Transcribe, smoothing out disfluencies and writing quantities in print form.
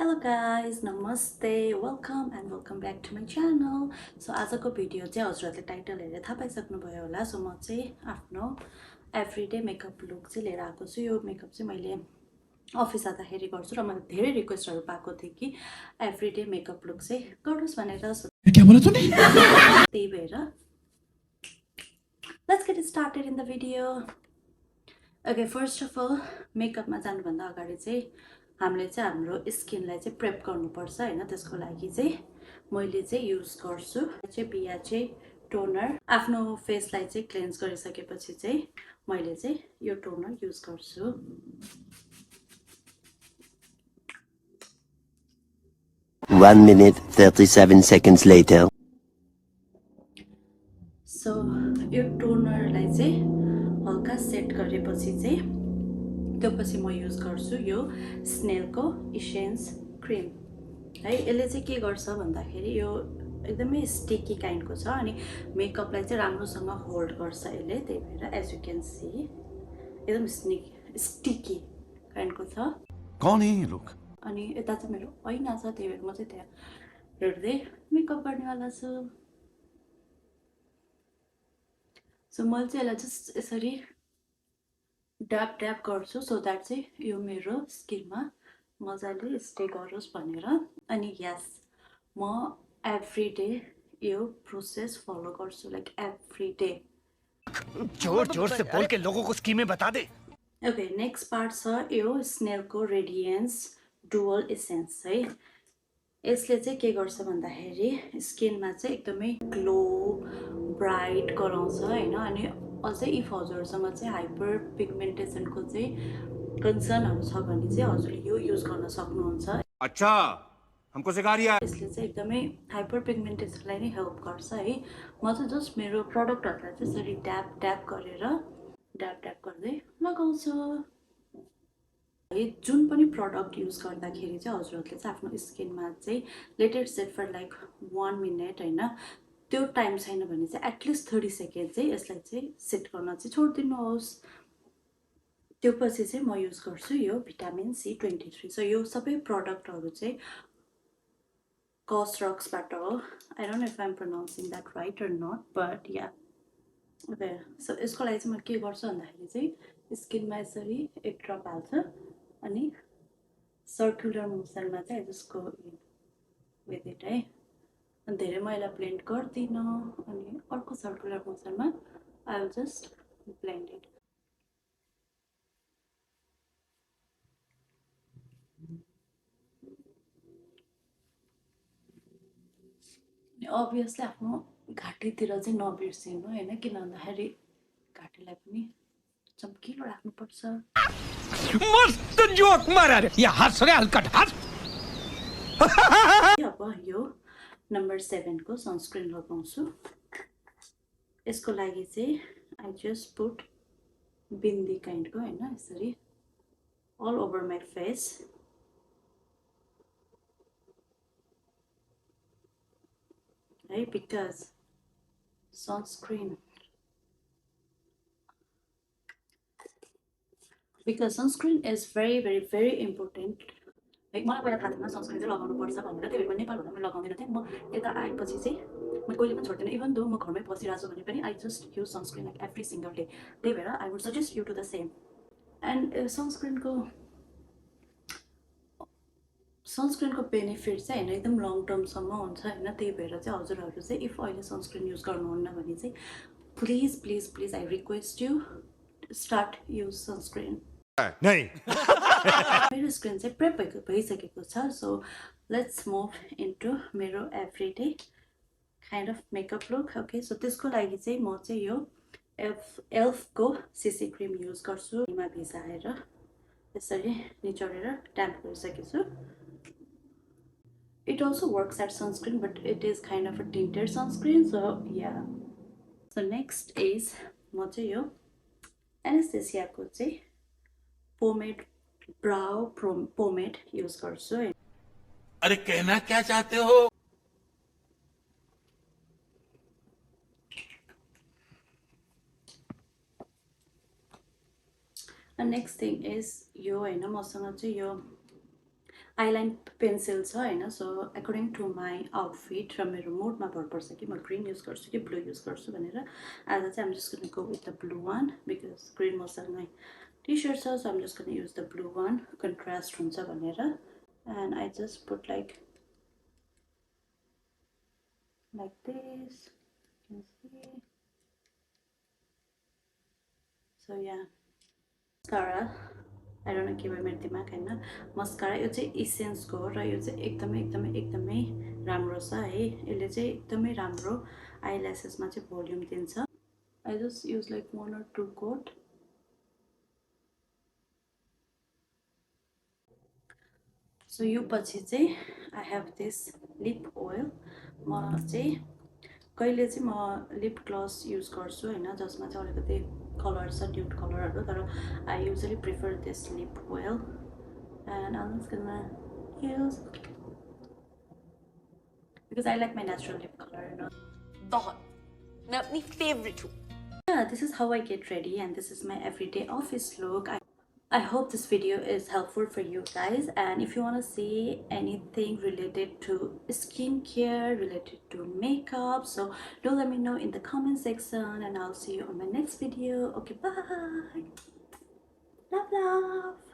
Hello guys, namaste, welcome back to my channel. So आजको video चाहिँ हजुरहरुले title हेरेर थाहा पाइसक्नुभयो होला. सो म चाहिँ आफ्नो एभ्रीडे मेकअप लुक चाहिँ लिएर आएको छु. यो मेकअप चाहिँ मैले अफिस जाँदाखेरि गर्छु र मैले धेरै रिक्वेस्टहरु पाएको थिए कि एभ्रीडे मेकअप लुक चाहिँ गर्नुस् भनेर. के बोला तूने? त्यही भएर let's get started in the video. Okay, first of all, मेकअपमा जानुभन्दा अगाडि चाहिँ हामीले चाहिँ हाम्रो स्किनलाई चाहिँ प्रेप गर्नुपर्छ हैन. त्यसको लागि चाहिँ मैले चाहिँ युज गर्छु चाहिँ बिया चाहिँ टोनर. आफ्नो फेसलाई चाहिँ क्लेन्स गरिसकेपछि चाहिँ मैले चाहिँ यो टोनर युज गर्छु. One minute 37 seconds later. So यो टोनरलाई चाहिँ हल्का सेट गरेपछि चाहिँ त्यसपछि म युज गर्छु यो स्नेलको इसेन्स क्रीम है. यसले चाहिँ के गर्छ भन्दाखेरि यो एकदमै स्टिकी काइन्डको छ अनि मेकअपलाई चाहिँ राम्रोसँग होल्ड गर्छ यसले. त्यही भएर एज यु क्यान सी एकदम स्टिकी काइन्डको छ. कौन है ये लोग? अनि यता चाहिँ मेरो ऐना छ, त्यही भएर म चाहिँ त्यहाँ हेर्दै मेकअप गर्नेवाला छु. सो मैले चाहिँ यसलाई जस्ट यसरी ड्याप ड्याप गर्छु सो द्याट चाहिँ यो मेरो स्किनमा मजाले स्टे गरोस् भनेर. अनि यस म एभ्रीडे यो प्रोसेस फलो गर्छु, लाइक एभ्रीडे. जोर जोर से बोल के लोगों को स्कीमें बता दे. ओके, नेक्स्ट पार्ट छ यो स्नेलको रेडियन्स डुअल एसेन्स है. यसले चाहिँ के गर्छ भन्दाखेरि स्किनमा चाहिँ एकदमै ग्लो ब्राइट गराउँछ हैन. अनि अझै इफ हजुरसँग चाहिँ हाइपर पिगमेन्टेसनको चाहिँ कन्सर्नहरु छ भने चाहिँ हजुरले यो युज गर्न सक्नुहुन्छ. अच्छा, हमको सिखा रिया. यसले चाहिँ एकदमै हाइपर पिगमेन्टेसनलाई नै हेल्प गर्छ है. म चाहिँ जस्ट मेरो प्रडक्टहरुलाई चाहिँ यसरी ट्याप ट्याप गरेर ट्याप ट्याप गर्दै लगाउँछु. जुन पनि प्रडक्ट युज गर्दाखेरि चाहिँ हजुरहरूले चाहिँ आफ्नो स्किनमा चाहिँ let it set for like 1 minute हैन. त्यो टाइम छैन भने चाहिँ एटलिस्ट 30 सेकेन्ड चाहिँ यसलाई चाहिँ सेट गर्न चाहिँ छोड्दिनुहोस्. त्यो पछि चाहिँ म युज गर्छु यो भिटामिन सी 23. सो यो सबै प्रडक्टहरु चाहिँ कॉस्रक्सबाट हो. I don't know if I am pronouncing that right or not, but yeah. Okay, so यसको लागि चाहिँ म के गर्छु भन्दाखेरि चाहिँ स्किनमा यसरी एक ड्रप हाल्छु अनि सर्कुलर मोसनमा चाहिँ just go in with it है. अनि धेरै मैला ब्लेन्ड गर्दिन अनि अर्को सर्कुलर मोसनमा I will just blend it. Obviously आफ्नो घाँटीतिर चाहिँ नबिर्सिनु हैन, किन भन्दाखेरि घाँटीलाई पनि चम्किलो राख्नुपर्छ. मस्त जोक मारा रे. ये हंस रे हलकट हंस. अब यो नम्बर 7 को सनस्क्रिन लगाउँछु. यसको लागि चाहिँ आई जस्ट पुट बिन्दी काइन्डको हैन यसरी all over my face. Right, because sunscreen is very important. Like मलाई पहिला थाहा थिएन सनस्क्रिन चाहिँ लगाउनु पर्छ भनेर. त्यही भएर म नेपालभरमा म लगाउँदिनँ थिएँ. म यता आएपछि चाहिँ म कहिले पनि छोड्दिनँ. इभन दो म घरमै बसिरहेको छु भने पनि I just use sunscreen like every single day. त्यही भएर I would suggest you to the same. And सनस्क्रिनको बेनिफिट चाहिँ हैन एकदम लङ टर्मसम्म हुन्छ हैन. त्यही भएर चाहिँ हजुरहरू चाहिँ इफ अहिले सनस्क्रिन युज गर्नुहुन्न भने चाहिँ please I request you start use sunscreen. नहीं. मेरो स्किन चाहिँ प्रेप भइसकेको छ. सो लेट्स मुभ इन्टु मेरो everyday kind of makeup look. Okay, so त्यसको लागि चाहिँ म चाहिँ यो एल्फको सीसी क्रिम युज गर्छु. मा भिजाएर यसरी निचोरेर ट्याम्प गरिसकेको छु. It also works as sunscreen, but it is kind of a tinted sunscreen. So yeah. So next is म चाहिँ यो एनास्थेसियाको चाहिँ पोमेड ब्राउ पोमेड युज गर्छु. अरे कहना क्या चाहते हो? नेक्स्ट थिङ इज यो हैन मसँग चाहिँ यो आइलाइन पेन्सिल छ होइन. So according to my outfit र मेरो मुडमा भर पर्छ कि म ग्रिन युज गर्छु कि ब्लू युज गर्छु भनेर. आज चाहिँ I'm just gonna go with the blue one because green मसँग टी सर्ट छ. So I'm just gonna use the blue one contrast हुन्छ भनेर. And I just put like this. You can see. So yeah, mascara. I don't know के भयो मेरो दिमाग होइन. Mascara यो चाहिँ इसेन्सको हो र यो चाहिँ एकदमै राम्रो छ है. यसले चाहिँ एकदमै राम्रो आइल्यासेसमा चाहिँ भोल्युम दिन्छ. I just use like 1 or 2 coat. So यो पछि चाहिँ I have this lip oil. म चाहिँ कहिले चाहिँ म लिप ग्लस युज गर्छु होइन, जसमा चाहिँ अलिकति कलर छ ड्युट कलरहरू. तर I usually prefer this lip oil and I'm just gonna use because I like my natural lip colour. बहुत मैं अपनी फेवरेट हूँ. Yeah, this is how I get ready and this is my everyday office look. I hope this video is helpful for you guys, and if you want to see anything related to skincare, related to makeup, so do let me know in the comment section and I'll see you on my next video. Okay, bye. Love.